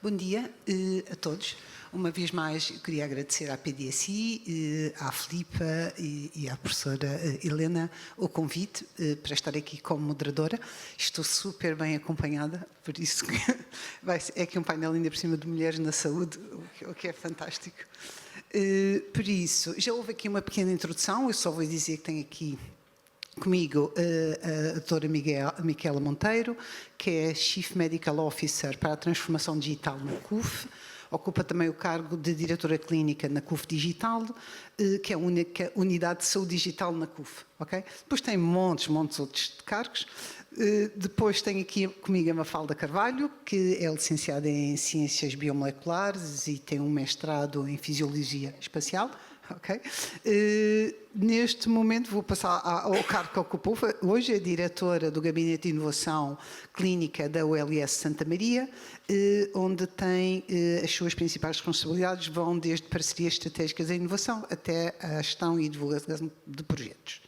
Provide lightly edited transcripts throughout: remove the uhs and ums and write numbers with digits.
Bom dia a todos. Uma vez mais, queria agradecer à PDSI, à Filipa e à professora Helena o convite para estar aqui como moderadora. Estou super bem acompanhada, por isso que é aqui um painel ainda por cima de mulheres na saúde, o que é fantástico. Por isso, já houve aqui uma pequena introdução, eu só vou dizer que tenho aqui comigo a doutora Micaela Monteiro, que é Chief Medical Officer para a Transformação Digital na CUF, ocupa também o cargo de diretora clínica na CUF Digital, que é a única unidade de saúde digital na CUF. Okay? Depois tem montes outros cargos. Depois tenho aqui comigo a Mafalda Carvalho, que é licenciada em Ciências Biomoleculares e tem um mestrado em Fisiologia Espacial. Okay. Neste momento vou passar ao cargo que ocupou. Hoje é diretora do Gabinete de Inovação Clínica da ULS Santa Maria, onde tem as suas principais responsabilidades, vão desde parcerias estratégicas em inovação até a gestão e divulgação de projetos.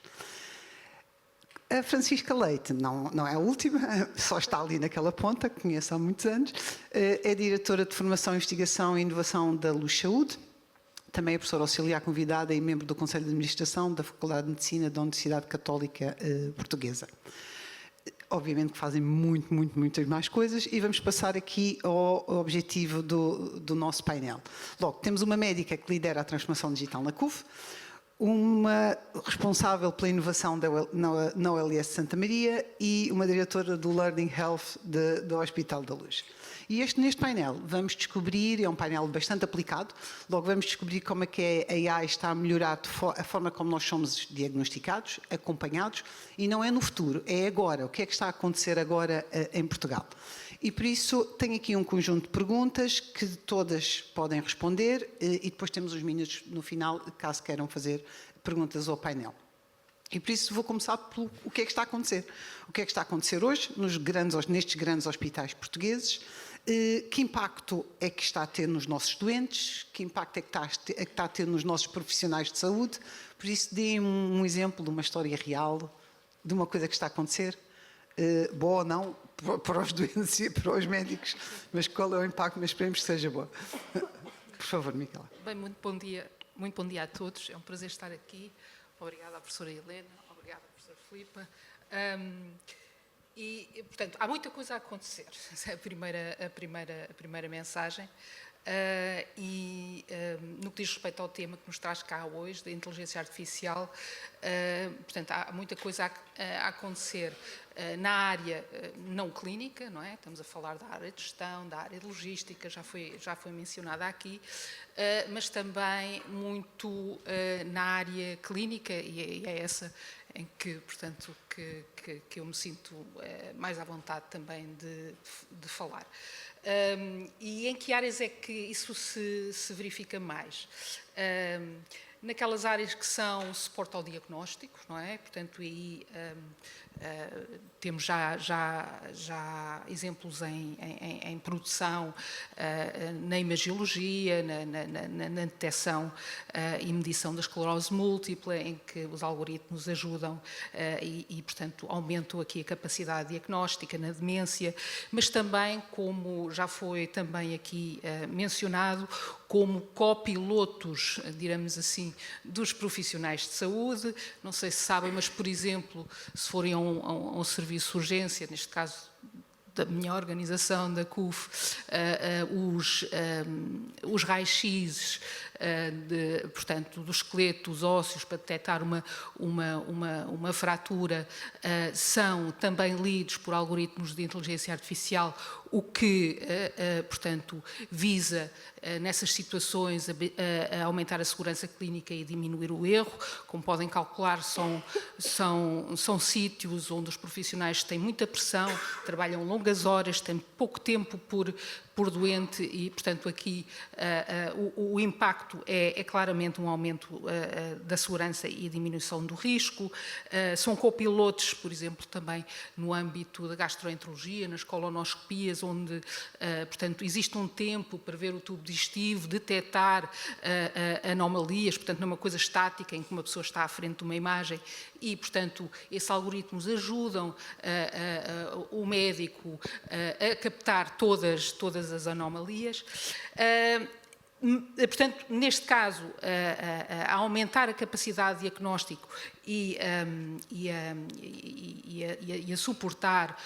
A Francisca Leite não é a última, só está ali naquela ponta, que conheço há muitos anos, é diretora de Formação, Investigação e Inovação da Luz Saúde. Também é professora auxiliar convidada e membro do Conselho de Administração da Faculdade de Medicina da Universidade Católica Portuguesa. Obviamente que fazem muitas mais coisas e vamos passar aqui ao objetivo do nosso painel. Logo, temos uma médica que lidera a transformação digital na CUF, uma responsável pela inovação na OLS Santa Maria e uma diretora do Learning Health do Hospital da Luz. E neste painel vamos descobrir, é um painel bastante aplicado, logo vamos descobrir como é que a AI está a melhorar a forma como nós somos diagnosticados, acompanhados, e não é no futuro, é agora. O que é que está a acontecer agora em Portugal? E por isso tenho aqui um conjunto de perguntas que todas podem responder e depois temos uns minutos no final, caso queiram fazer perguntas ao painel. E por isso vou começar pelo o que é que está a acontecer. O que é que está a acontecer hoje nestes grandes hospitais portugueses? Que impacto é que está a ter nos nossos doentes? Que impacto é que está a ter nos nossos profissionais de saúde? Por isso, deem-me um exemplo de uma história real, de uma coisa que está a acontecer, boa ou não, para os doentes e para os médicos, mas qual é o impacto? Mas esperemos que seja boa. Por favor, Micaela. Bem, muito bom dia a todos. É um prazer estar aqui. Obrigada à professora Helena, obrigada à professora Filipa. Portanto, há muita coisa a acontecer. Essa é a primeira mensagem. No que diz respeito ao tema que nos traz cá hoje, da inteligência artificial, portanto, há muita coisa a acontecer na área não clínica, não é? Estamos a falar da área de gestão, da área de logística, já foi mencionada aqui, mas também muito na área clínica, e é essa em que, portanto, que eu me sinto mais à vontade também de falar. E em que áreas é que isso se verifica mais? Naquelas áreas que são suporte ao diagnóstico, não é? Portanto, aí temos já exemplos em produção, na imagiologia, na detecção e medição da esclerose múltipla, em que os algoritmos ajudam portanto, aumentam aqui a capacidade diagnóstica na demência, mas também, como já foi também aqui mencionado, como copilotos, diremos assim, dos profissionais de saúde. Não sei se sabem, mas, por exemplo, se forem a um serviço de urgência, neste caso da minha organização, da CUF, os raios-x, portanto, dos esqueletos ósseos para detectar uma fratura, são também lidos por algoritmos de inteligência artificial, o que, portanto, visa, nessas situações, a aumentar a segurança clínica e diminuir o erro. Como podem calcular, são sítios onde os profissionais têm muita pressão, trabalham longas horas, têm pouco tempo por doente e, portanto, aqui o impacto é claramente um aumento da segurança e diminuição do risco. São copilotos, por exemplo, também no âmbito da gastroenterologia, nas colonoscopias, onde, portanto, existe um tempo para ver o tubo digestivo, detectar anomalias, portanto, não é uma coisa estática em que uma pessoa está à frente de uma imagem e, portanto, esses algoritmos ajudam o médico a captar todas as anomalias. Portanto, neste caso, a aumentar a capacidade de diagnóstico e a suportar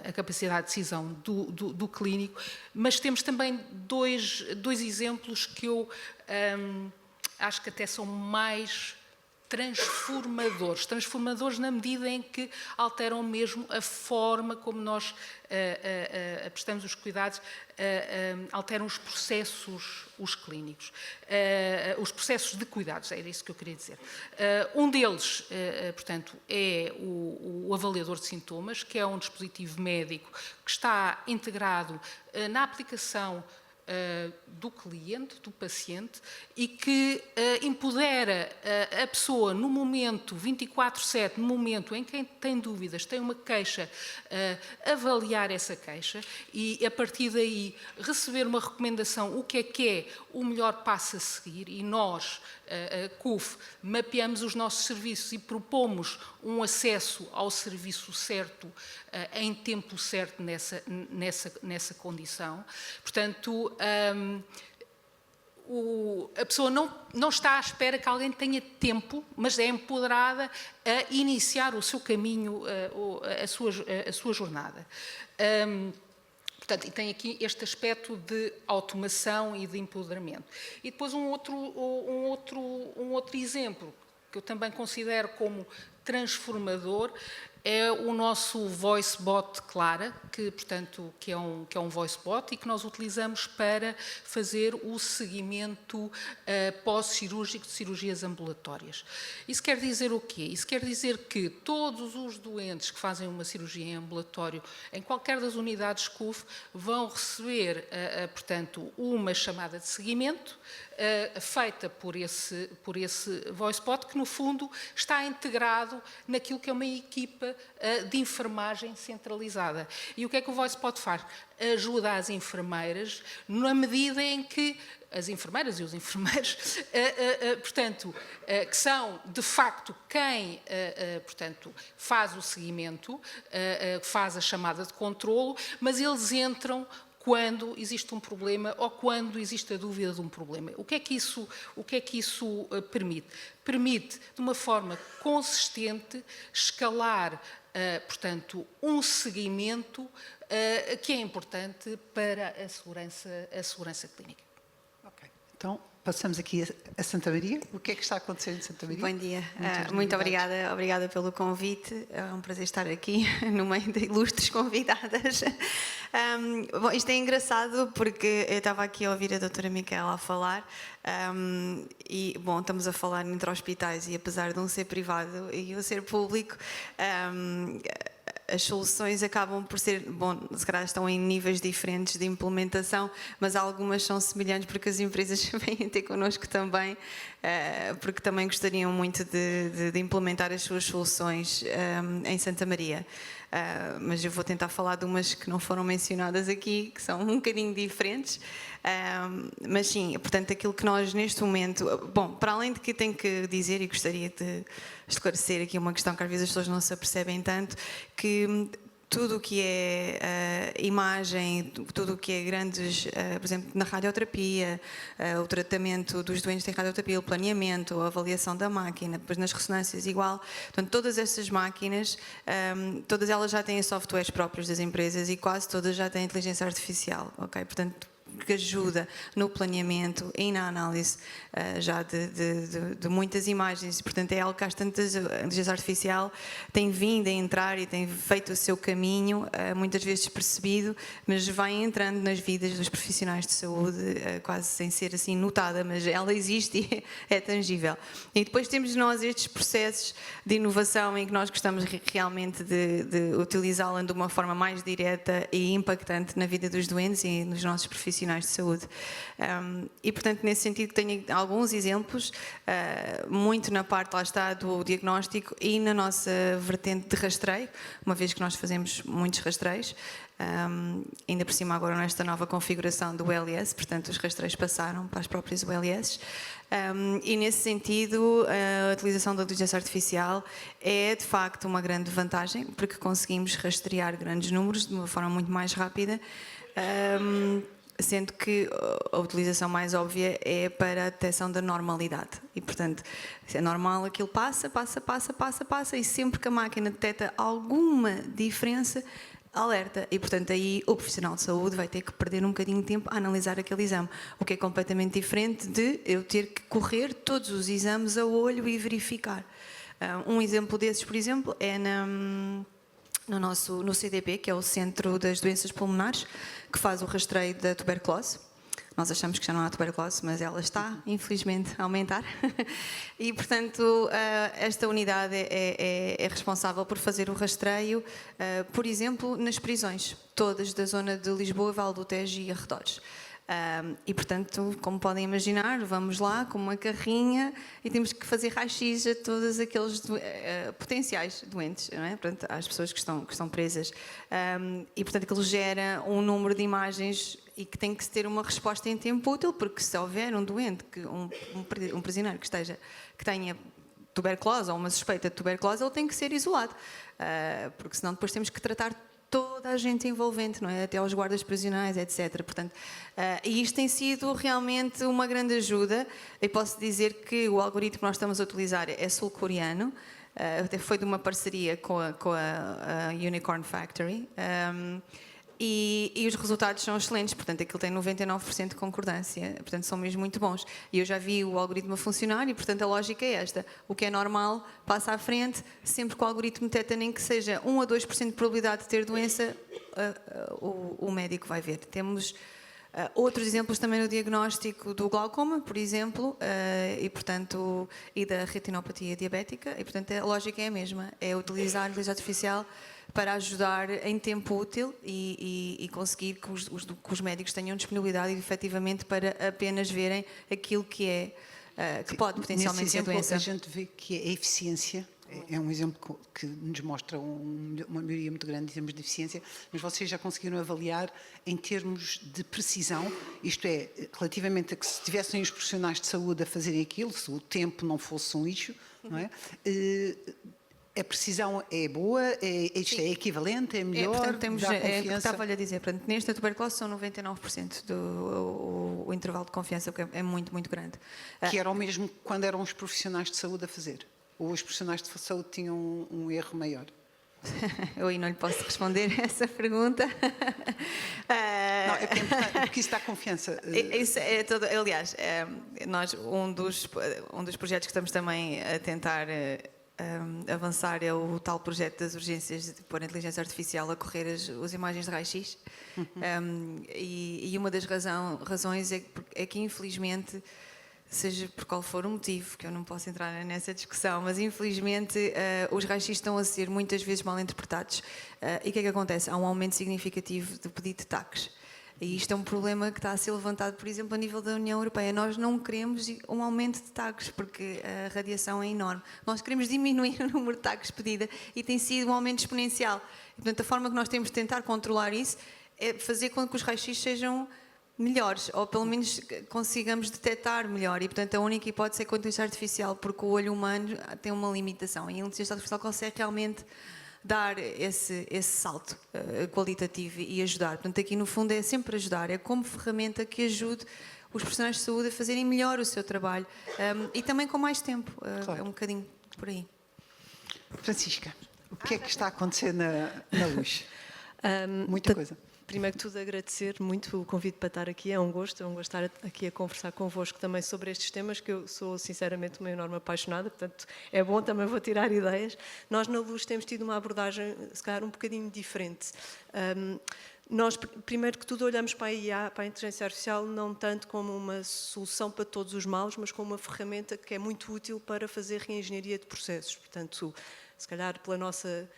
a capacidade de decisão do clínico, mas temos também dois exemplos que eu acho que até são mais transformadores na medida em que alteram mesmo a forma como nós prestamos os cuidados, alteram os processos, os clínicos, os processos de cuidados, era isso que eu queria dizer. Um deles, portanto, é o avaliador de sintomas, que é um dispositivo médico que está integrado na aplicação do cliente, do paciente, e que empodera a pessoa no momento 24/7, no momento em que tem dúvidas, tem uma queixa, avaliar essa queixa e, a partir daí, receber uma recomendação, o que é o melhor passo a seguir, e nós, CUF, mapeamos os nossos serviços e propomos um acesso ao serviço certo, em tempo certo, nessa condição. Portanto, a pessoa não está à espera que alguém tenha tempo, mas é empoderada a iniciar o seu caminho, a sua jornada. Portanto, e tem aqui este aspecto de automação e de empoderamento. E depois um outro exemplo, que eu também considero como transformador, é o nosso VoiceBot Clara, que é um VoiceBot e que nós utilizamos para fazer o seguimento pós-cirúrgico de cirurgias ambulatórias. Isso quer dizer o quê? Isso quer dizer que todos os doentes que fazem uma cirurgia em ambulatório, em qualquer das unidades CUF, vão receber, portanto, uma chamada de seguimento, feita por esse VoiceBot, que no fundo está integrado naquilo que é uma equipa de enfermagem centralizada. E o que é que o VoiceBot faz? Ajuda as enfermeiras na medida em que as enfermeiras e os enfermeiros, portanto, que são de facto quem, portanto, faz o seguimento, faz a chamada de controlo, mas eles entram quando existe um problema ou quando existe a dúvida de um problema. O que é que isso permite? Permite, de uma forma consistente, escalar, portanto, um seguimento que é importante para a segurança clínica. Ok. Então, passamos aqui a Santa Maria. O que é que está a acontecer em Santa Maria? Bom dia. Muito obrigada pelo convite. É um prazer estar aqui no meio de ilustres convidadas. Bom, isto é engraçado porque eu estava aqui a ouvir a doutora Micaela a falar e, bom, estamos a falar entre hospitais e, apesar de um ser privado e o ser público, as soluções acabam por ser, bom, se calhar estão em níveis diferentes de implementação, mas algumas são semelhantes porque as empresas vêm ter connosco também, porque também gostariam muito de implementar as suas soluções em Santa Maria. Mas eu vou tentar falar de umas que não foram mencionadas aqui, que são um bocadinho diferentes. Mas sim, portanto, aquilo que nós neste momento... Bom, para além de que tenho que dizer, e gostaria de esclarecer aqui uma questão que às vezes as pessoas não se apercebem tanto, que tudo o que é imagem, tudo o que é grandes, por exemplo, na radioterapia, o tratamento dos doentes em radioterapia, o planeamento, a avaliação da máquina, depois nas ressonâncias igual. Portanto, todas essas máquinas, todas elas já têm softwares próprios das empresas e quase todas já têm inteligência artificial, ok? Portanto, que ajuda no planeamento e na análise já de muitas imagens. Portanto, é algo que às tantas a inteligência artificial tem vindo a entrar e tem feito o seu caminho, muitas vezes despercebido, mas vai entrando nas vidas dos profissionais de saúde, quase sem ser assim notada, mas ela existe e é tangível. E depois temos nós estes processos de inovação em que nós gostamos realmente de utilizá-la de uma forma mais direta e impactante na vida dos doentes e nos nossos profissionais profissionais de saúde. E, portanto, nesse sentido, tenho alguns exemplos, muito na parte, lá está, do diagnóstico e na nossa vertente de rastreio, uma vez que nós fazemos muitos rastreios, ainda por cima agora nesta nova configuração do ULS, portanto, os rastreios passaram para as próprias ULS. E nesse sentido, a utilização da inteligência artificial é de facto uma grande vantagem, porque conseguimos rastrear grandes números de uma forma muito mais rápida, sendo que a utilização mais óbvia é para a detecção da normalidade. E, portanto, se é normal, aquilo passa, e sempre que a máquina detecta alguma diferença, alerta. E, portanto, aí o profissional de saúde vai ter que perder um bocadinho de tempo a analisar aquele exame, o que é completamente diferente de eu ter que correr todos os exames a olho e verificar. Um exemplo desses, por exemplo, é no CDP, que é o Centro das Doenças Pulmonares, que faz o rastreio da tuberculose. Nós achamos que já não há tuberculose, mas ela está, infelizmente, a aumentar. E, portanto, esta unidade é responsável por fazer o rastreio, por exemplo, nas prisões, todas da zona de Lisboa, Vale do Tejo e arredores. E, portanto, como podem imaginar, vamos lá com uma carrinha e temos que fazer raio-x a todos aqueles potenciais doentes, não é? Portanto, às pessoas que estão presas. E, portanto, aquilo gera um número de imagens e que tem que se ter uma resposta em tempo útil, porque se houver um doente, um prisioneiro que tenha tuberculose ou uma suspeita de tuberculose, ele tem que ser isolado, porque senão depois temos que tratar toda a gente envolvente, não é? Até aos guardas prisionais, etc. Portanto, e isto tem sido realmente uma grande ajuda. E posso dizer que o algoritmo que nós estamos a utilizar é sul-coreano, até foi de uma parceria com a Unicorn Factory. E os resultados são excelentes, portanto aquilo tem 99% de concordância, portanto são mesmo muito bons. E eu já vi o algoritmo a funcionar e, portanto, a lógica é esta: o que é normal passa à frente, sempre que o algoritmo detecta nem que seja 1 a 2% de probabilidade de ter doença, o médico vai ver. Temos outros exemplos também no diagnóstico do glaucoma, por exemplo, e da retinopatia diabética, e, portanto, a lógica é a mesma, é utilizar a inteligência artificial para ajudar em tempo útil e conseguir que os médicos tenham disponibilidade efetivamente para apenas verem aquilo que pode potencialmente ser doença. A gente vê que a eficiência é um exemplo que nos mostra uma melhoria muito grande em termos de eficiência, mas vocês já conseguiram avaliar em termos de precisão, isto é, relativamente a que se tivessem os profissionais de saúde a fazerem aquilo, se o tempo não fosse um lixo, não é? A precisão é boa, isto é equivalente, é melhor, portanto, temos, dá confiança? estava-lhe a dizer, portanto, nesta tuberculose são 99% o intervalo de confiança, o que é muito, muito grande. Que era o mesmo quando eram os profissionais de saúde a fazer? Ou os profissionais de saúde tinham um erro maior? Eu aí não lhe posso responder essa pergunta. Não, é porque isso dá confiança. Isso é todo, aliás, nós, um dos projetos que estamos também a tentar avançar é o tal projeto das urgências de pôr a inteligência artificial a correr as imagens de raio-x. E uma das razões é que, infelizmente, seja por qual for o motivo, que eu não posso entrar nessa discussão, mas infelizmente os raios-x estão a ser muitas vezes mal interpretados. E o que é que acontece? Há um aumento significativo de pedido de taques. E isto é um problema que está a ser levantado, por exemplo, a nível da União Europeia. Nós não queremos um aumento de taques, porque a radiação é enorme. Nós queremos diminuir o número de taques pedida e tem sido um aumento exponencial. E, portanto, a forma que nós temos de tentar controlar isso é fazer com que os raios-x sejam melhores, ou pelo menos consigamos detectar melhor. E, portanto, a única hipótese é com a inteligência artificial, porque o olho humano tem uma limitação. E a inteligência artificial consegue realmente dar esse salto qualitativo e ajudar. Portanto, aqui no fundo é sempre ajudar, é como ferramenta que ajude os profissionais de saúde a fazerem melhor o seu trabalho e também com mais tempo. Claro. É um bocadinho por aí. Francisca, o que é que está a acontecer na Luz? Muita coisa. Primeiro que tudo, agradecer muito o convite para estar aqui. É um gosto estar aqui a conversar convosco também sobre estes temas, que eu sou sinceramente uma enorme apaixonada, portanto é bom, também vou tirar ideias. Nós na Luz temos tido uma abordagem, se calhar, um bocadinho diferente. Nós, primeiro que tudo, olhamos para a IA, para a inteligência artificial, não tanto como uma solução para todos os males, mas como uma ferramenta que é muito útil para fazer reengenharia de processos. Portanto, se calhar pela nossa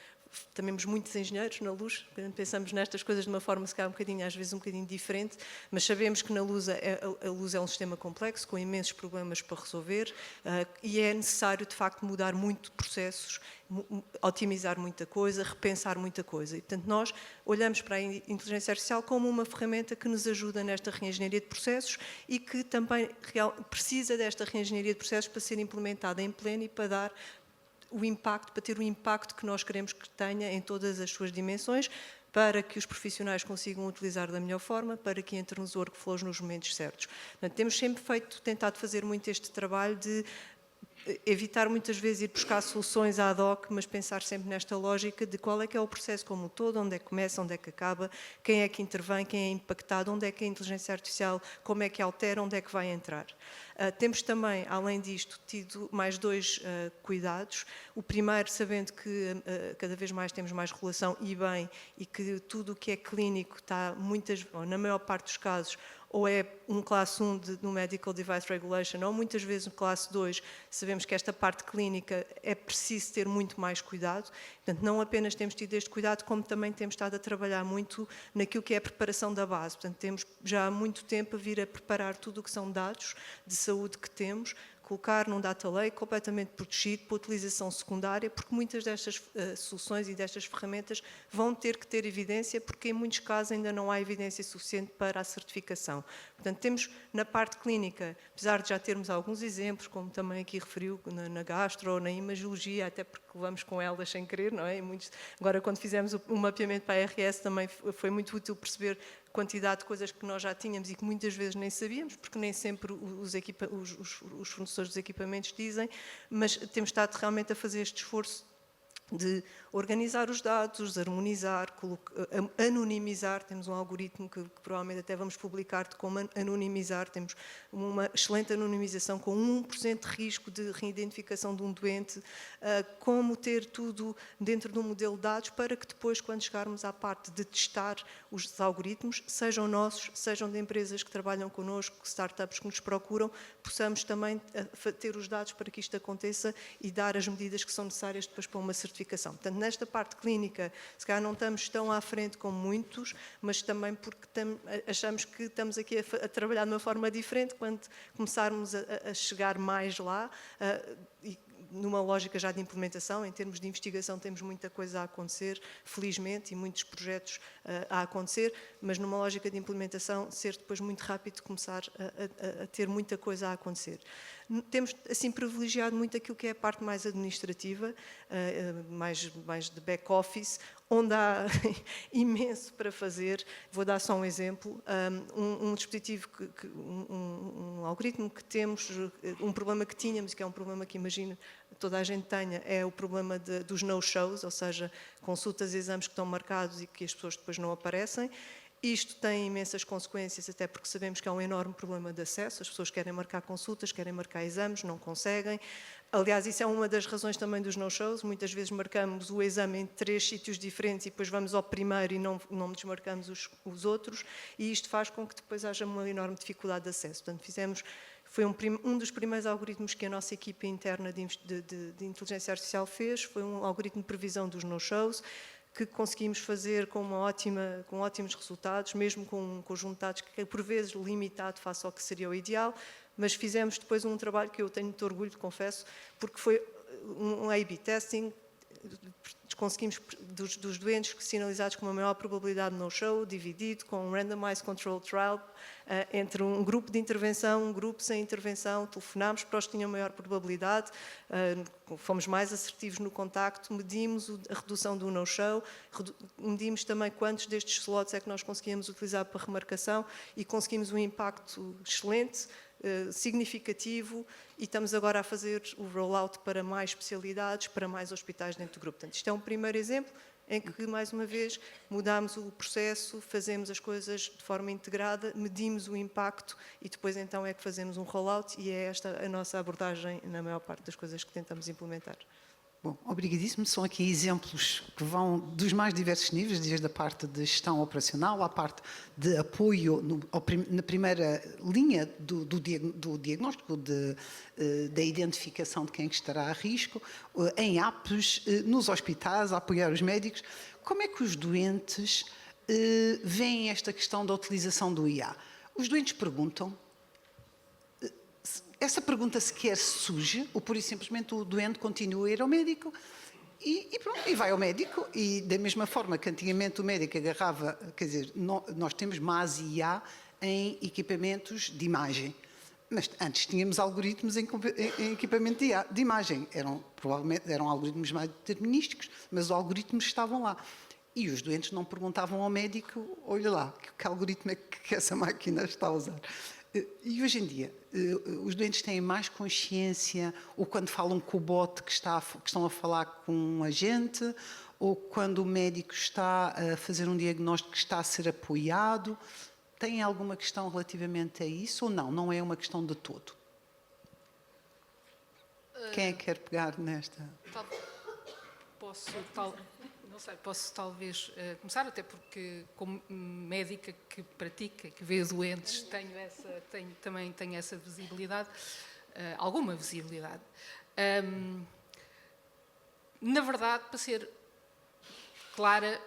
temos muitos engenheiros na Luz, pensamos nestas coisas de uma forma, se calhar, às vezes um bocadinho diferente, mas sabemos que na Luz a Luz é um sistema complexo, com imensos problemas para resolver, e é necessário, de facto, mudar muito processos, otimizar muita coisa, repensar muita coisa. E, portanto, nós olhamos para a inteligência artificial como uma ferramenta que nos ajuda nesta reengenharia de processos e que também precisa desta reengenharia de processos para ser implementada em pleno e para dar o impacto, para ter o impacto que nós queremos que tenha em todas as suas dimensões, para que os profissionais consigam utilizar da melhor forma, para que entre nos workflows nos momentos certos. Portanto, temos sempre tentado fazer muito este trabalho de evitar muitas vezes ir buscar soluções ad hoc, mas pensar sempre nesta lógica de qual é que é o processo como um todo, onde é que começa, onde é que acaba, quem é que intervém, quem é impactado, onde é que a inteligência artificial, como é que altera, onde é que vai entrar. Temos também, além disto, tido mais 2 cuidados. O primeiro, sabendo que cada vez mais temos mais regulação e bem, e que tudo o que é clínico está, na maior parte dos casos, ou é um classe 1 no Medical Device Regulation, ou muitas vezes um classe 2, sabemos que esta parte clínica é preciso ter muito mais cuidado. Portanto, não apenas temos tido este cuidado, como também temos estado a trabalhar muito naquilo que é a preparação da base. Portanto, temos já há muito tempo a vir a preparar tudo o que são dados de saúde que temos, colocar num data lake completamente protegido para utilização secundária, porque muitas destas soluções e destas ferramentas vão ter que ter evidência, porque em muitos casos ainda não há evidência suficiente para a certificação. Portanto, temos na parte clínica, apesar de já termos alguns exemplos, como também aqui referiu, na gastro ou na imagiologia, até porque levamos com elas sem querer, não é? E agora, quando fizemos o mapeamento para a RS, também foi muito útil perceber a quantidade de coisas que nós já tínhamos e que muitas vezes nem sabíamos, porque nem sempre os fornecedores dos equipamentos dizem, mas temos estado realmente a fazer este esforço de organizar os dados, harmonizar, anonimizar. Temos um algoritmo que provavelmente até vamos publicar de como anonimizar. Temos uma excelente anonimização com 1% de risco de reidentificação de um doente, como ter tudo dentro de um modelo de dados para que depois, quando chegarmos à parte de testar os algoritmos, sejam nossos, sejam de empresas que trabalham connosco, startups que nos procuram, possamos também ter os dados para que isto aconteça e dar as medidas que são necessárias depois para uma certificação. Portanto, nesta parte clínica, se calhar não estamos tão à frente como muitos, mas também porque achamos que estamos aqui a trabalhar de uma forma diferente quando começarmos a chegar mais lá, e numa lógica já de implementação. Em termos de investigação temos muita coisa a acontecer, felizmente, e muitos projetos a acontecer, mas numa lógica de implementação ser depois muito rápido começar a ter muita coisa a acontecer. Temos, assim, privilegiado muito aquilo que é a parte mais administrativa, mais de back-office, onde há imenso para fazer. Vou dar só um exemplo. Um dispositivo, um algoritmo que temos, um problema que tínhamos, que é um problema que imagino toda a gente tenha, é o problema dos no-shows, ou seja, consultas e exames que estão marcados e que as pessoas depois não aparecem. Isto tem imensas consequências, até porque sabemos que é um enorme problema de acesso. As pessoas querem marcar consultas, querem marcar exames, não conseguem. Aliás, isso é uma das razões também dos no-shows. Muitas vezes marcamos o exame em 3 sítios diferentes e depois vamos ao primeiro e não desmarcamos os outros. E isto faz com que depois haja uma enorme dificuldade de acesso. Portanto, foi um dos primeiros algoritmos que a nossa equipa interna de inteligência artificial fez. Foi um algoritmo de previsão dos no-shows, que conseguimos fazer com ótimos resultados, mesmo com um conjunto de dados que é por vezes limitado face ao que seria o ideal, mas fizemos depois um trabalho que eu tenho muito orgulho, confesso, porque foi um A/B testing. Conseguimos, dos doentes sinalizados com uma maior probabilidade de no-show, dividido com um randomized control trial, entre um grupo de intervenção, um grupo sem intervenção. Telefonámos para os que tinham maior probabilidade, fomos mais assertivos no contacto, medimos a redução do no-show, medimos também quantos destes slots é que nós conseguíamos utilizar para remarcação e conseguimos um impacto excelente, significativo, e estamos agora a fazer o rollout para mais especialidades, para mais hospitais dentro do grupo. Portanto, isto é um primeiro exemplo em que, mais uma vez, mudamos o processo, fazemos as coisas de forma integrada, medimos o impacto e depois então é que fazemos um rollout, e é esta a nossa abordagem na maior parte das coisas que tentamos implementar. Bom, obrigadíssimo. São aqui exemplos que vão dos mais diversos níveis, desde a parte de gestão operacional, à parte de apoio na primeira linha do diagnóstico, da identificação de quem estará a risco, em apps, nos hospitais, a apoiar os médicos. Como é que os doentes veem esta questão da utilização do IA? Os doentes perguntam. Essa pergunta sequer surge, ou pura e simplesmente o doente continua a ir ao médico e pronto, e vai ao médico. E da mesma forma que antigamente o médico agarrava, quer dizer, nós temos mais IA em equipamentos de imagem, mas antes tínhamos algoritmos em equipamento de imagem. Provavelmente eram algoritmos mais determinísticos, mas os algoritmos estavam lá. E os doentes não perguntavam ao médico, olha lá, que algoritmo é que essa máquina está a usar? E hoje em dia, os doentes têm mais consciência, ou quando falam com o bot que estão a falar com um agente, ou quando o médico está a fazer um diagnóstico que está a ser apoiado. Tem alguma questão relativamente a isso ou não? Não é uma questão de todo? Quem é que quer pegar nesta? Posso talvez começar, até porque como médica que pratica, que vê doentes, também tenho essa visibilidade, alguma visibilidade. Na verdade, para ser clara,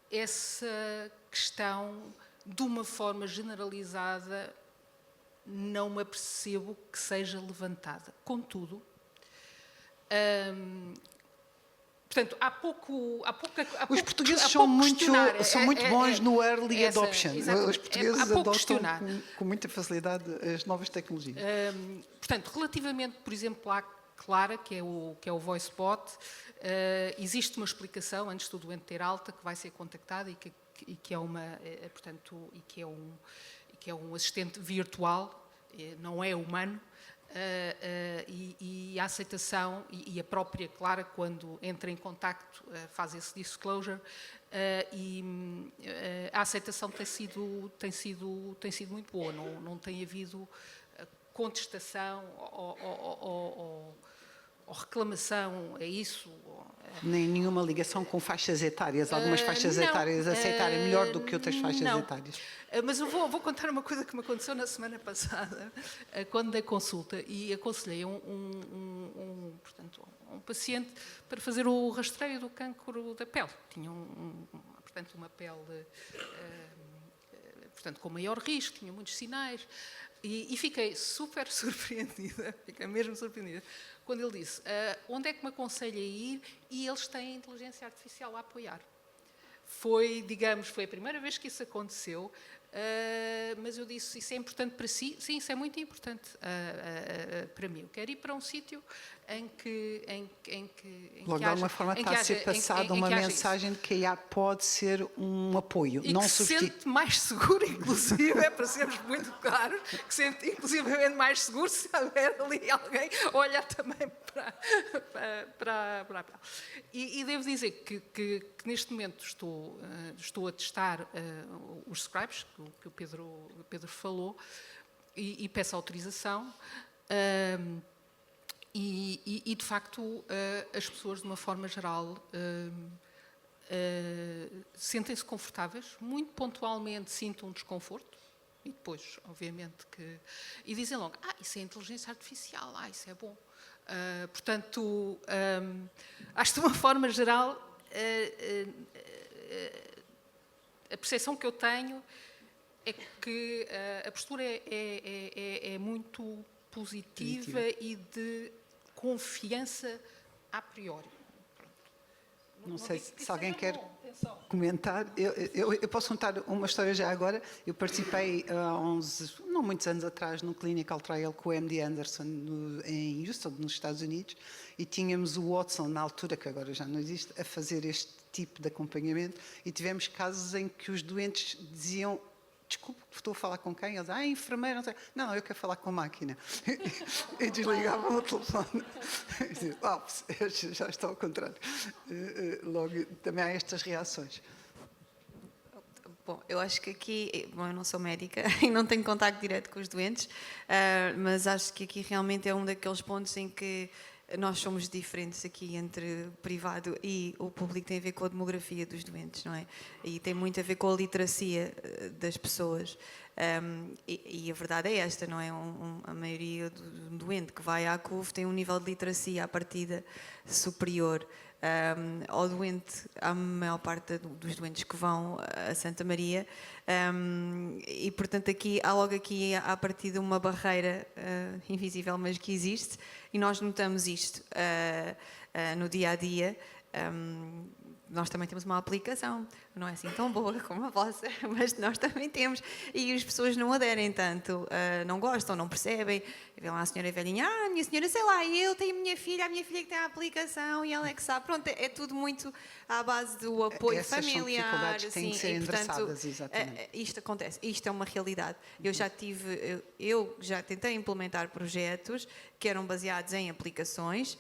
essa questão, de uma forma generalizada, não me apercebo que seja levantada. Contudo, portanto, há pouco os portugueses são muito bons no early adoption. Os portugueses adotam com muita facilidade as novas tecnologias. Portanto, relativamente, por exemplo, à Clara, que é o VoiceBot, existe uma explicação antes do doente ter alta que vai ser contactada e que é um assistente virtual, não é humano. E a aceitação e a própria Clara, quando entra em contacto, faz esse disclosure, e a aceitação tem sido muito boa. Não tem havido contestação ou reclamação a isso. Nem nenhuma ligação com faixas etárias. Algumas faixas etárias aceitarem melhor do que outras faixas etárias. Mas eu vou contar uma coisa que me aconteceu na semana passada, quando dei consulta e aconselhei portanto, um paciente para fazer o rastreio do cancro da pele. Tinha portanto, uma pele portanto, com maior risco, tinha muitos sinais. E fiquei super surpreendida, fiquei mesmo surpreendida, quando ele disse, onde é que me aconselha a ir? E eles têm inteligência artificial a apoiar. Foi a primeira vez que isso aconteceu, mas eu disse, isso é importante para si? Sim, isso é muito importante para mim. Eu quero ir para um sítio em que logo, de alguma forma, está a ser passada uma mensagem de que a IA pode ser um apoio, e não que substituir. se sente mais seguro, inclusive, é para sermos muito claros, que se sente inclusive mais seguro se houver ali alguém a olhar também para a pele. E devo dizer que neste momento estou a testar os scribes, que o Pedro falou, e peço autorização. E de facto, as pessoas, de uma forma geral, sentem-se confortáveis, muito pontualmente sintam um desconforto, e depois, obviamente, e dizem logo, isso é inteligência artificial, isso é bom. Portanto, acho que de uma forma geral, a percepção que eu tenho é que a postura é muito positiva e de confiança a priori. Não sei se alguém quer comentar. Eu posso contar uma história já agora. Eu participei não muitos anos atrás, num clinical trial com o MD Anderson em Houston, nos Estados Unidos, e tínhamos o Watson, na altura, que agora já não existe, a fazer este tipo de acompanhamento, e tivemos casos em que os doentes diziam: desculpe, estou a falar com quem? Eles, enfermeira, não sei. Não, eu quero falar com a máquina. E desligavam o telefone. Já está ao contrário. Logo, também há estas reações. Bom, eu acho que aqui, eu não sou médica e não tenho contacto direto com os doentes, mas acho que aqui realmente é um daqueles pontos em que nós somos diferentes aqui entre o privado e o público, tem a ver com a demografia dos doentes, não é? E tem muito a ver com a literacia das pessoas. E a verdade é esta, não é? A maioria do doente que vai à CUF tem um nível de literacia à partida superior ao doente, à maior parte dos doentes que vão a Santa Maria, e portanto há logo aqui à partida uma barreira invisível, mas que existe, e nós notamos isto no dia a dia. Nós também temos uma aplicação, não é assim tão boa como a vossa, mas nós também temos, e as pessoas não aderem tanto, não gostam, não percebem. Vê lá a senhora velhinha, minha senhora, sei lá, eu tenho a minha filha que tem a aplicação e ela é que sabe. Pronto, é tudo muito à base do apoio Essas são familiar. dificuldades que têm que ser e, portanto, endereçadas, exatamente. isto acontece, isto é uma realidade. Eu já tentei implementar projetos que eram baseados em aplicações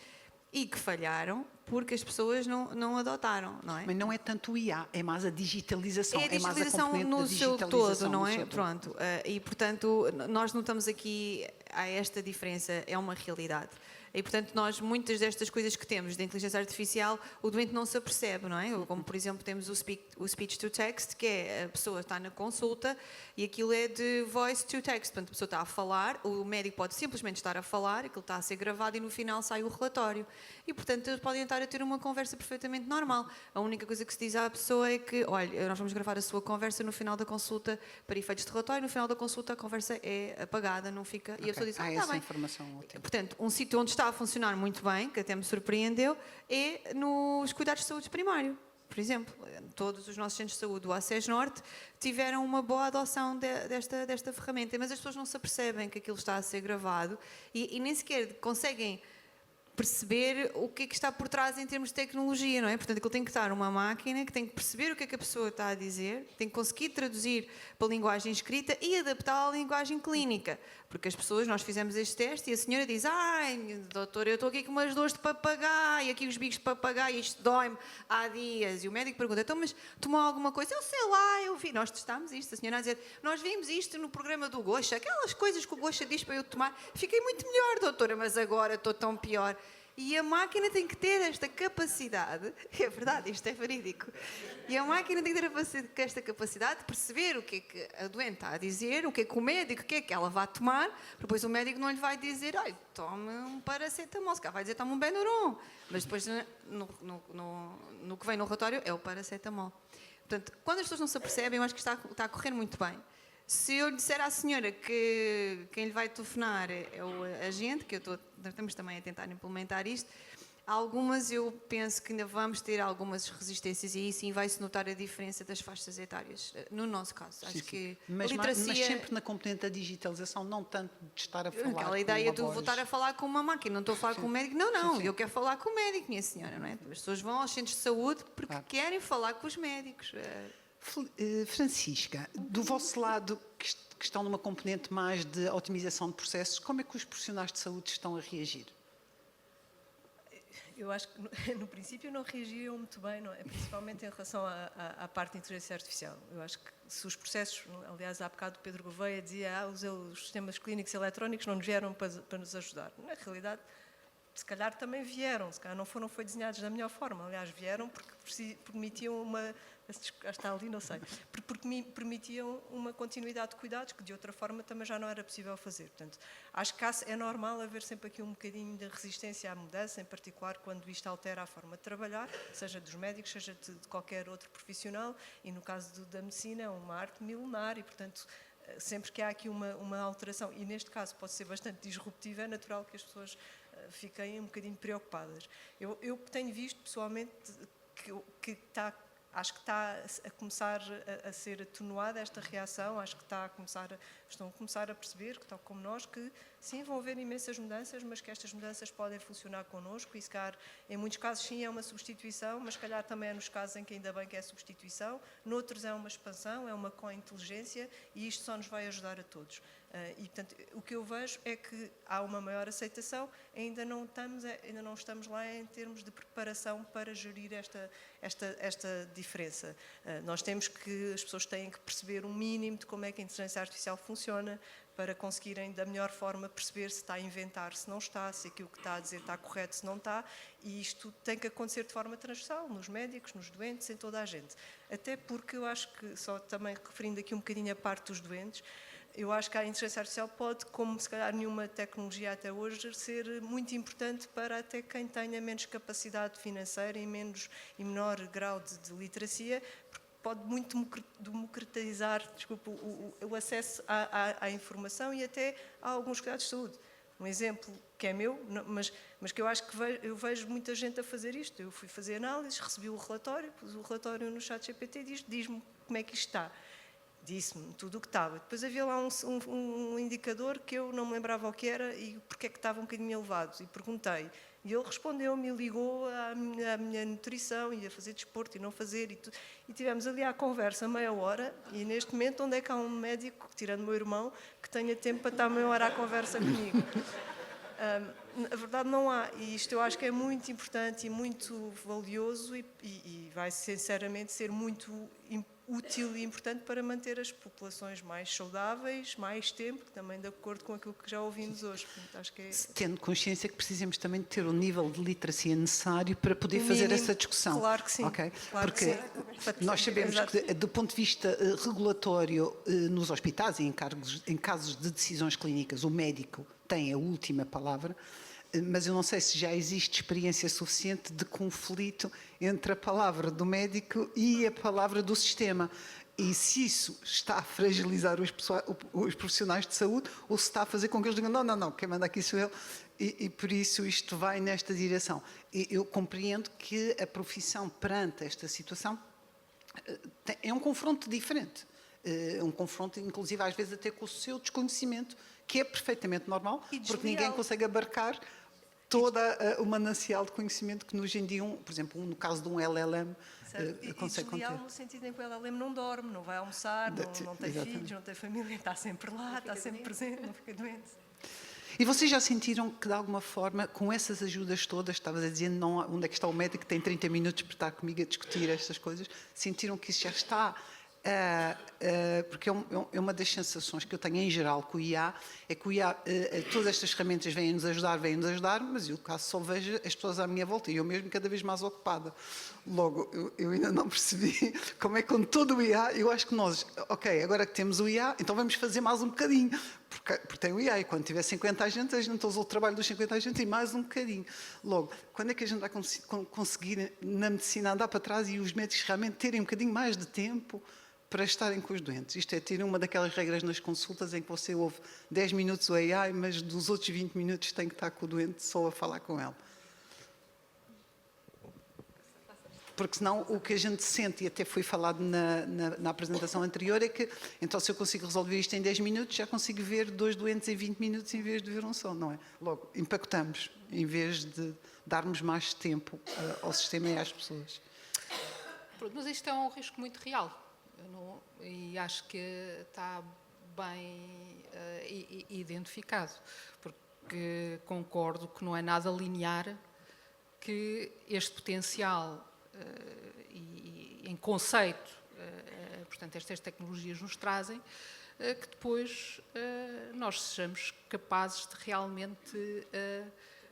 e que falharam porque as pessoas não adotaram, não é? Mas não é tanto o IA, é mais a digitalização. É a digitalização mais a no seu todo, não é? todo. Pronto. E, portanto, nós notamos aqui, há esta diferença, é uma realidade. E, portanto, nós, muitas destas coisas que temos de inteligência artificial, o doente não se apercebe, não é? Como, por exemplo, temos o speech to text, que é a pessoa está na consulta e aquilo é de voice to text. Portanto, a pessoa está a falar, o médico pode simplesmente estar a falar, aquilo está a ser gravado e no final sai o relatório. E, portanto, eles podem estar a ter uma conversa perfeitamente normal. A única coisa que se diz à pessoa é que, olha, nós vamos gravar a sua conversa no final da consulta para efeitos de relatório, no final da consulta a conversa é apagada, não fica... E a pessoa diz, Há está essa bem. informação ótima. Portanto, um sítio onde está a funcionar muito bem, que até me surpreendeu, é nos cuidados de saúde primário. Por exemplo, todos os nossos centros de saúde do ACES Norte tiveram uma boa adoção desta ferramenta, mas as pessoas não se apercebem que aquilo está a ser gravado e nem sequer conseguem perceber o que é que está por trás em termos de tecnologia, não é? Portanto, aquilo tem que estar uma máquina que tem que perceber o que é que a pessoa está a dizer, tem que conseguir traduzir para a linguagem escrita e adaptá-la à linguagem clínica. Porque as pessoas, nós fizemos este teste e a senhora diz, ai, doutor, eu estou aqui com umas dores de papagaio, aqui os bicos de papagaio, isto dói-me há dias. E o médico pergunta, então, mas tomou alguma coisa? Eu sei lá, eu vi. Nós testámos isto, a senhora a dizer, nós vimos isto no programa do Gocha, aquelas coisas que o Gocha diz para eu tomar. Fiquei muito melhor, doutora, mas agora estou tão pior. E a máquina tem que ter esta capacidade, é verdade, isto é verídico, e a máquina tem que ter esta capacidade de perceber o que é que a doente está a dizer, o que é que o médico quer que ela vá tomar, depois o médico não lhe vai dizer, olha, tome um paracetamol, se calhar vai dizer, tome um Benuron, mas depois no que vem no relatório é o paracetamol. Portanto, quando as pessoas não se apercebem, eu acho que está a correr muito bem. Se eu lhe disser à senhora que quem lhe vai telefonar é o agente, que estamos também a tentar implementar isto, algumas eu penso que ainda vamos ter algumas resistências e aí sim vai-se notar a diferença das faixas etárias, no nosso caso. Acho que mas, a literacia... mas sempre na componente da digitalização, não tanto de estar a falar aquela com ideia uma de voz. voltar a falar com uma máquina, não estou a falar com o médico, não, eu quero falar com o médico, minha senhora, não é? As pessoas vão aos centros de saúde porque querem falar com os médicos. Francisca, do vosso lado, que estão numa componente mais de otimização de processos, como é que os profissionais de saúde estão a reagir? Eu acho que no princípio não reagiam muito bem, não é? Principalmente em relação à parte de inteligência artificial. Eu acho que se os processos, aliás, há bocado o Pedro Gouveia dizia os sistemas clínicos eletrónicos não nos vieram para nos ajudar. Na realidade, se calhar também vieram, se calhar não foi desenhados da melhor forma. Aliás, vieram porque permitiam uma... Está ali, não sei. Porque permitiam uma continuidade de cuidados que de outra forma também já não era possível fazer. Portanto, acho que é normal haver sempre aqui um bocadinho de resistência à mudança, em particular quando isto altera a forma de trabalhar, seja dos médicos, seja de qualquer outro profissional, e no caso da medicina é uma arte milenar e, portanto, sempre que há aqui uma alteração, e neste caso pode ser bastante disruptiva, é natural que as pessoas fiquem um bocadinho preocupadas. Eu tenho visto pessoalmente que acho que está a começar a ser atenuada esta reação, acho que estão a começar a perceber, que tal como nós, que sim, vão haver imensas mudanças, mas que estas mudanças podem funcionar connosco e se calhar, em muitos casos sim é uma substituição, mas se calhar também é nos casos em que ainda bem que é substituição, noutros é uma expansão, é uma co-inteligência e isto só nos vai ajudar a todos. E, portanto, o que eu vejo é que há uma maior aceitação, ainda não estamos lá em termos de preparação para gerir esta diferença. As pessoas têm que perceber o mínimo de como é que a inteligência artificial funciona, para conseguirem da melhor forma perceber se está a inventar, se não está, se aquilo que está a dizer está correto, se não está, e isto tem que acontecer de forma transversal, nos médicos, nos doentes, em toda a gente. Até porque eu acho que, só também referindo aqui um bocadinho a parte dos doentes, eu acho que a inteligência artificial pode, como se calhar nenhuma tecnologia até hoje, ser muito importante para até quem tenha menos capacidade financeira e menor grau de literacia, porque pode muito democratizar o acesso à informação e até a alguns cuidados de saúde. Um exemplo que é meu, mas que eu acho que eu vejo muita gente a fazer isto. Eu fui fazer análises, recebi o relatório, pus o relatório no ChatGPT e diz-me como é que isto está. Disse-me tudo o que estava. Depois havia lá um indicador que eu não me lembrava o que era e porque é que estava um bocadinho elevado. E perguntei. E ele respondeu-me e ligou à minha nutrição e a fazer desporto e não fazer. E tivemos ali à conversa meia hora. E neste momento, onde é que há um médico, tirando o meu irmão, que tenha tempo para estar meia hora à conversa comigo? Na verdade não há, e isto eu acho que é muito importante e muito valioso e vai sinceramente ser muito útil e importante para manter as populações mais saudáveis, mais tempo, também de acordo com aquilo que já ouvimos hoje. Portanto, acho que tendo consciência que precisamos também de ter o nível de literacia necessário para poder fazer mínimo, essa discussão. Claro que sim. Okay? Claro porque que sim. nós sabemos Exato. que, do ponto de vista regulatório, nos hospitais e em casos de decisões clínicas, o médico tem a última palavra, mas eu não sei se já existe experiência suficiente de conflito entre a palavra do médico e a palavra do sistema. E se isso está a fragilizar os profissionais de saúde ou se está a fazer com que eles digam não, quem manda aqui sou eu. E por isso isto vai nesta direção. E eu compreendo que a profissão perante esta situação é um confronto diferente. Um confronto, inclusive, às vezes até com o seu desconhecimento, que é perfeitamente normal, porque ninguém consegue abarcar toda o manancial de conhecimento que hoje em dia, por exemplo, no caso de um LLM, consegue conter. No sentido em que o LLM não dorme, não vai almoçar, não tem filhos, não tem família, está sempre lá, está sempre presente, não fica doente. E vocês já sentiram que, de alguma forma, com essas ajudas todas, estavas a dizer, onde é que está o médico que tem 30 minutos para estar comigo a discutir estas coisas, sentiram que isso já está... porque é uma das sensações que eu tenho em geral com o IA, é que o IA, todas estas ferramentas vêm-nos ajudar, mas eu caso só vejo as pessoas à minha volta e eu mesmo cada vez mais ocupada. Logo, eu ainda não percebi como é que com todo o IA, eu acho que nós, ok, agora que temos o IA, então vamos fazer mais um bocadinho, porque tem o IA e quando tiver 50 agentes, a gente usa o trabalho dos 50 agentes e mais um bocadinho. Logo, quando é que a gente vai conseguir na medicina andar para trás e os médicos realmente terem um bocadinho mais de tempo para estarem com os doentes? Isto é ter uma daquelas regras nas consultas em que você ouve 10 minutos o AI, mas dos outros 20 minutos tem que estar com o doente só a falar com ele. Porque senão o que a gente sente, e até foi falado na apresentação anterior, é que então se eu consigo resolver isto em 10 minutos, já consigo ver 2 doentes em 20 minutos em vez de ver um só, não é? Logo, impactamos, em vez de darmos mais tempo ao sistema e às pessoas. Pronto, mas isto é um risco muito real. E acho que está bem identificado, porque concordo que não é nada linear que este potencial em conceito, portanto, estas tecnologias nos trazem, que depois nós sejamos capazes de realmente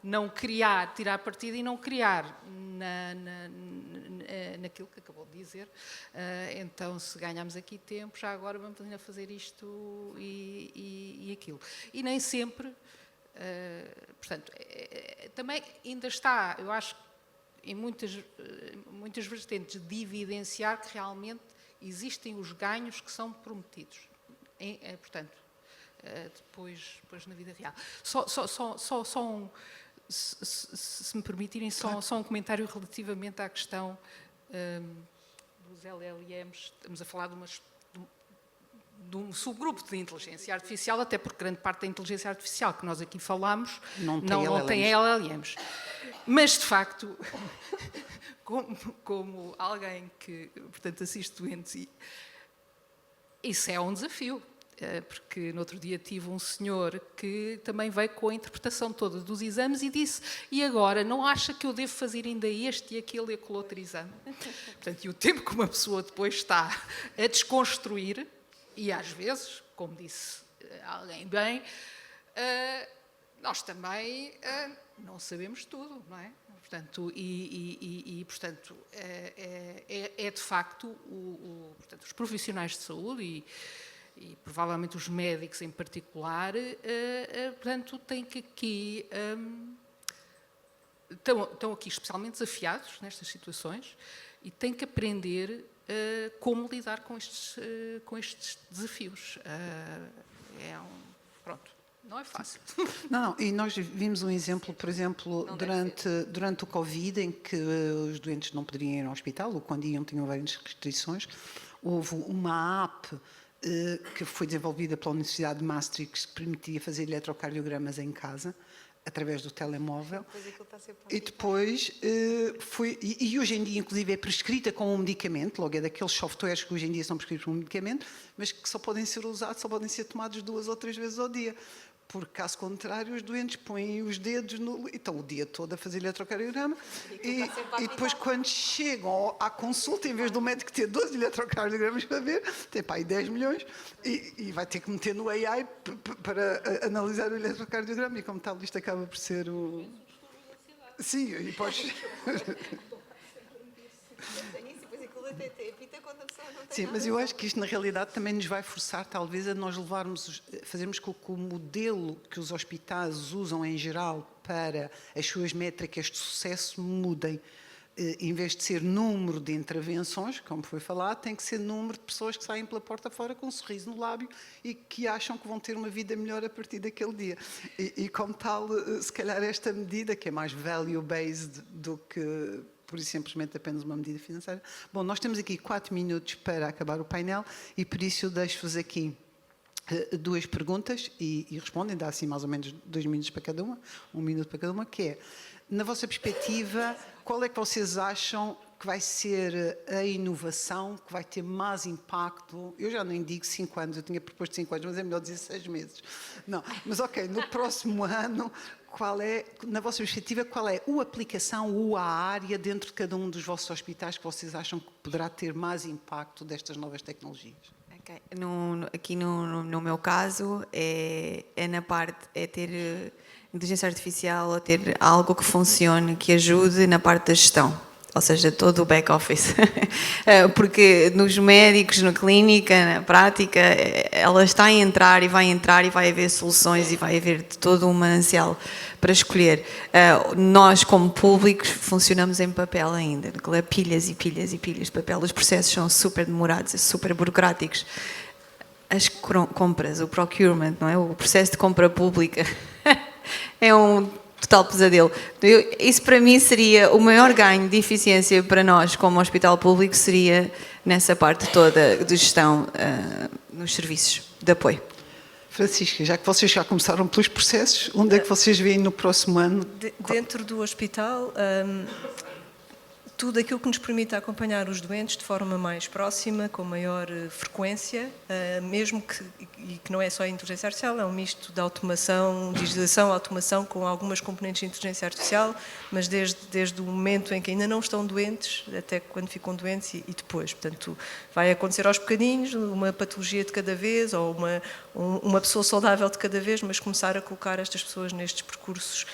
não criar, tirar partido e não criar naquilo que acabou de dizer. Então, se ganhamos aqui tempo, já agora vamos ainda fazer isto e aquilo. E nem sempre, portanto, também ainda está, eu acho, em muitas vertentes, de evidenciar que realmente existem os ganhos que são prometidos. Portanto, depois na vida real. Só um... Se me permitirem, só um comentário relativamente à questão dos LLMs. Estamos a falar de um subgrupo de inteligência artificial, até porque grande parte da inteligência artificial que nós aqui falamos não tem LLMs. Mas, de facto, como alguém que, portanto, assiste doentes, isso é um desafio. Porque no outro dia tive um senhor que também veio com a interpretação toda dos exames e disse: e agora, não acha que eu devo fazer ainda este e aquele e aquele outro exame? Portanto, e o tempo que uma pessoa depois está a desconstruir, e às vezes, como disse alguém bem, nós também não sabemos tudo, não é? Portanto, portanto, é de facto portanto, os profissionais de saúde e provavelmente os médicos em particular, portanto, têm que aqui, estão aqui especialmente desafiados nestas situações e têm que aprender como lidar com estes desafios. Pronto. Não é fácil. Não, e nós vimos um exemplo, por exemplo, durante o Covid, em que os doentes não poderiam ir ao hospital, ou quando iam tinham várias restrições. Houve uma app que foi desenvolvida pela Universidade de Maastricht, que permitia fazer eletrocardiogramas em casa, através do telemóvel. E depois e hoje em dia, inclusive, é prescrita com um medicamento, logo é daqueles softwares que hoje em dia são prescritos com um medicamento, mas que só podem ser usados, só podem ser tomados 2 ou 3 vezes ao dia. Porque, caso contrário, os doentes põem os dedos estão o dia todo a fazer eletrocardiograma e depois, quando chegam à consulta, em vez do médico ter 12 eletrocardiogramas para ver, tem para aí 10 milhões e vai ter que meter no AI para analisar o eletrocardiograma. E, como tal, isto acaba por ser o... Sim, e podes... Sim, mas eu acho que isto na realidade também nos vai forçar talvez a nós fazermos com que o modelo que os hospitais usam em geral para as suas métricas de sucesso mudem. Em vez de ser número de intervenções, como foi falado, tem que ser número de pessoas que saem pela porta fora com um sorriso no lábio e que acham que vão ter uma vida melhor a partir daquele dia. E como tal, se calhar esta medida, que é mais value-based do que... por isso simplesmente apenas uma medida financeira. Bom, nós temos aqui 4 minutos para acabar o painel e por isso eu deixo-vos aqui 2 perguntas e respondem, dá assim mais ou menos 2 minutos para cada uma, 1 minuto para cada uma, que é, na vossa perspectiva, qual é que vocês acham que vai ser a inovação que vai ter mais impacto? Eu já nem digo 5 anos, eu tinha proposto 5 anos, mas é melhor dizer 6 meses. Não, mas ok, no próximo ano, qual é, na vossa perspectiva, qual é a aplicação ou a área dentro de cada um dos vossos hospitais que vocês acham que poderá ter mais impacto destas novas tecnologias? Okay. Aqui no meu caso, é na parte, é ter inteligência artificial ou ter algo que funcione, que ajude na parte da gestão. Ou seja, todo o back-office. Porque nos médicos, na clínica, na prática, ela está a entrar e vai haver soluções e vai haver todo um manancial para escolher. Nós, como públicos, funcionamos em papel ainda. Pilhas e pilhas e pilhas de papel. Os processos são super demorados, super burocráticos. As compras, o procurement, não é? O processo de compra pública é um total pesadelo. Isso para mim seria o maior ganho de eficiência para nós como hospital público, seria nessa parte toda de gestão nos serviços de apoio. Francisca, já que vocês já começaram pelos processos, onde é que vocês veem no próximo ano? Dentro do hospital, tudo aquilo que nos permite acompanhar os doentes de forma mais próxima, com maior frequência, mesmo que não é só a inteligência artificial, é um misto de automação, digitalização, automação com algumas componentes de inteligência artificial, mas desde o momento em que ainda não estão doentes, até quando ficam doentes e depois. Portanto, vai acontecer aos bocadinhos, uma patologia de cada vez, ou uma pessoa saudável de cada vez, mas começar a colocar estas pessoas nestes percursos,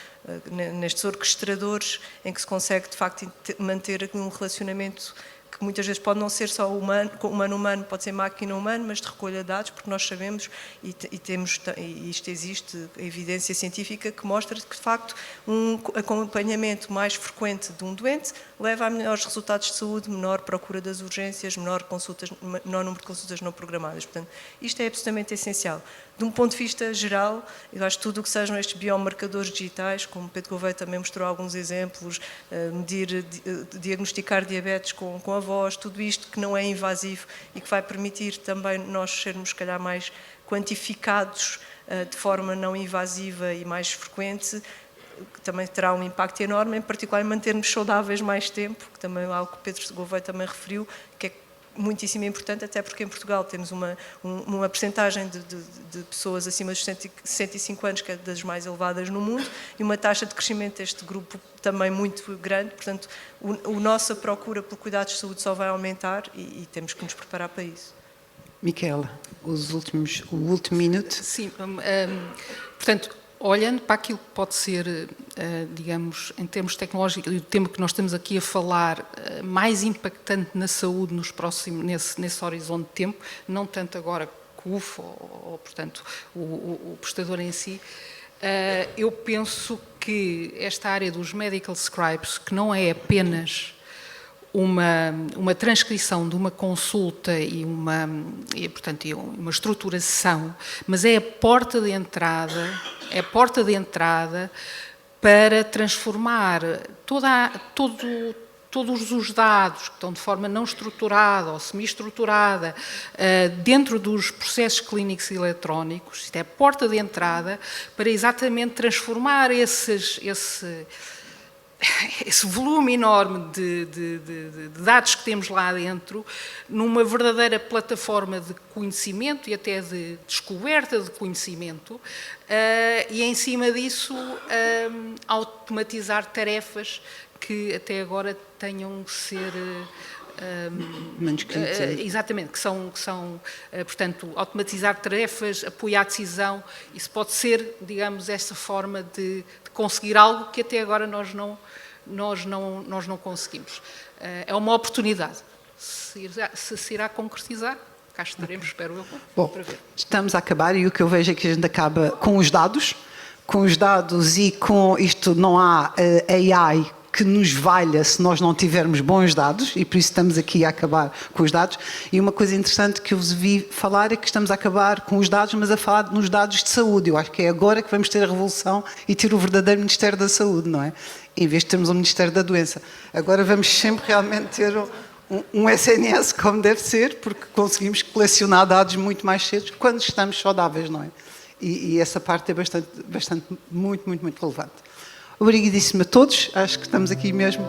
nestes orquestradores em que se consegue de facto manter um relacionamento que muitas vezes pode não ser só humano-humano, pode ser máquina-humano, mas de recolha de dados, porque nós sabemos e isto existe, a evidência científica que mostra que de facto um acompanhamento mais frequente de um doente leva a melhores resultados de saúde, menor procura das urgências, menor número de consultas não programadas. Portanto, isto é absolutamente essencial. De um ponto de vista geral, eu acho que tudo o que sejam estes biomarcadores digitais, como Pedro Gouveia também mostrou alguns exemplos, diagnosticar diabetes com a voz, tudo isto que não é invasivo e que vai permitir também nós sermos, se calhar, mais quantificados de forma não invasiva e mais frequente, que também terá um impacto enorme, em particular em mantermos saudáveis mais tempo, que também é algo que Pedro Gouveia também referiu, que é muitíssimo importante, até porque em Portugal temos uma percentagem de pessoas acima dos 65 anos que é das mais elevadas no mundo e uma taxa de crescimento deste grupo também muito grande, portanto, a nossa procura por cuidados de saúde só vai aumentar e temos que nos preparar para isso. Micaela, o último minuto. Sim, portanto, olhando para aquilo que pode ser, digamos, em termos tecnológicos, e o tema que nós estamos aqui a falar, mais impactante na saúde nesse horizonte de tempo, não tanto agora com o UF, ou portanto, o prestador em si, eu penso que esta área dos medical scribes, que não é apenas uma transcrição de uma consulta e uma estruturação, mas é a porta de entrada, para transformar todos os dados que estão de forma não estruturada ou semi-estruturada dentro dos processos clínicos eletrónicos. Isto é a porta de entrada para exatamente transformar esse volume enorme de dados que temos lá dentro numa verdadeira plataforma de conhecimento e até de descoberta de conhecimento, e em cima disso automatizar tarefas que até agora tenham que ser exatamente, que são portanto, automatizar tarefas, apoiar a decisão. Isso pode ser, digamos, essa forma de conseguir algo que até agora nós não conseguimos. É uma oportunidade. Se irá concretizar, cá estaremos, espero eu, Bom, para ver. Estamos a acabar e o que eu vejo é que a gente acaba com os dados e com isto não há AI que nos valha se nós não tivermos bons dados, e por isso estamos aqui a acabar com os dados. E uma coisa interessante que eu vos vi falar é que estamos a acabar com os dados, mas a falar nos dados de saúde. Eu acho que é agora que vamos ter a revolução e ter o verdadeiro Ministério da Saúde, não é? Em vez de termos um Ministério da Doença. Agora vamos sempre realmente ter um SNS como deve ser, porque conseguimos colecionar dados muito mais cedo quando estamos saudáveis, não é? E essa parte é muito relevante. Obrigadíssima a todos, acho que estamos aqui mesmo